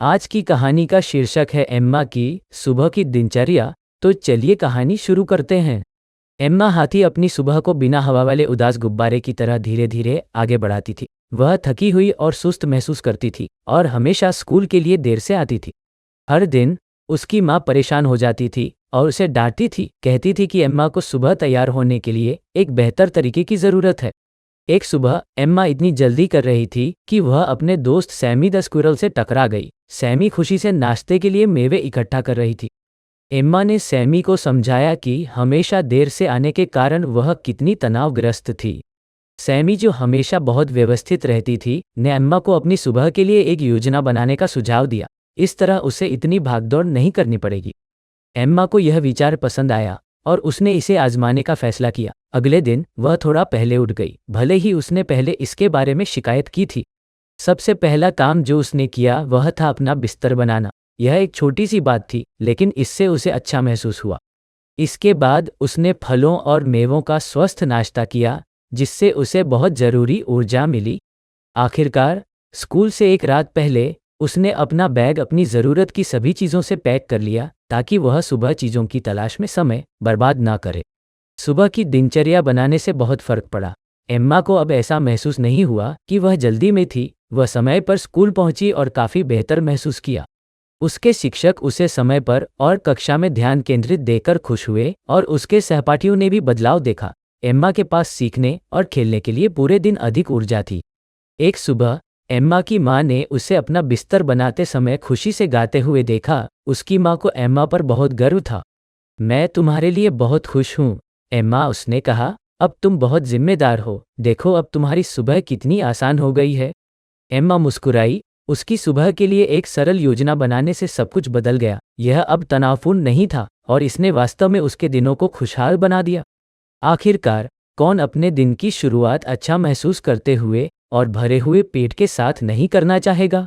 आज की कहानी का शीर्षक है एम्मा की सुबह की दिनचर्या। तो चलिए कहानी शुरू करते हैं। एम्मा हाथी अपनी सुबह को बिना हवा वाले उदास गुब्बारे की तरह धीरे धीरे आगे बढ़ाती थी। वह थकी हुई और सुस्त महसूस करती थी और हमेशा स्कूल के लिए देर से आती थी। हर दिन उसकी माँ परेशान हो जाती थी और उसे डांटती थी, कहती थी कि एम्मा को सुबह तैयार होने के लिए एक बेहतर तरीके की ज़रूरत है। एक सुबह एम्मा इतनी जल्दी कर रही थी कि वह अपने दोस्त सैमी द स्क्विरल से टकरा गई। सैमी खुशी से नाश्ते के लिए मेवे इकट्ठा कर रही थी। एम्मा ने सैमी को समझाया कि हमेशा देर से आने के कारण वह कितनी तनावग्रस्त थी। सैमी, जो हमेशा बहुत व्यवस्थित रहती थी, ने एम्मा को अपनी सुबह के लिए एक योजना बनाने का सुझाव दिया। इस तरह उसे इतनी भागदौड़ नहीं करनी पड़ेगी। एम्मा को यह विचार पसंद आया और उसने इसे आजमाने का फैसला किया। अगले दिन वह थोड़ा पहले उठ गई, भले ही उसने पहले इसके बारे में शिकायत की थी। सबसे पहला काम जो उसने किया वह था अपना बिस्तर बनाना। यह एक छोटी सी बात थी, लेकिन इससे उसे अच्छा महसूस हुआ। इसके बाद उसने फलों और मेवों का स्वस्थ नाश्ता किया, जिससे उसे बहुत ज़रूरी ऊर्जा मिली। आखिरकार स्कूल से एक रात पहले उसने अपना बैग अपनी ज़रूरत की सभी चीज़ों से पैक कर लिया, ताकि वह सुबह चीज़ों की तलाश में समय बर्बाद ना करे। सुबह की दिनचर्या बनाने से बहुत फ़र्क पड़ा। एम्मा को अब ऐसा महसूस नहीं हुआ कि वह जल्दी में थी। वह समय पर स्कूल पहुंची और काफ़ी बेहतर महसूस किया। उसके शिक्षक उसे समय पर और कक्षा में ध्यान केंद्रित देकर खुश हुए और उसके सहपाठियों ने भी बदलाव देखा। एम्मा के पास सीखने और खेलने के लिए पूरे दिन अधिक ऊर्जा थी। एक सुबह एम्मा की माँ ने उसे अपना बिस्तर बनाते समय खुशी से गाते हुए देखा। उसकी माँ को एम्मा पर बहुत गर्व था। मैं तुम्हारे लिए बहुत खुश हूँ, एम्मा, उसने कहा। अब तुम बहुत जिम्मेदार हो। देखो अब तुम्हारी सुबह कितनी आसान हो गई है। एम्मा मुस्कुराई। उसकी सुबह के लिए एक सरल योजना बनाने से सब कुछ बदल गया। यह अब तनावपूर्ण नहीं था और इसने वास्तव में उसके दिनों को खुशहाल बना दिया। आखिरकार, कौन अपने दिन की शुरुआत अच्छा महसूस करते हुए और भरे हुए पेट के साथ नहीं करना चाहेगा?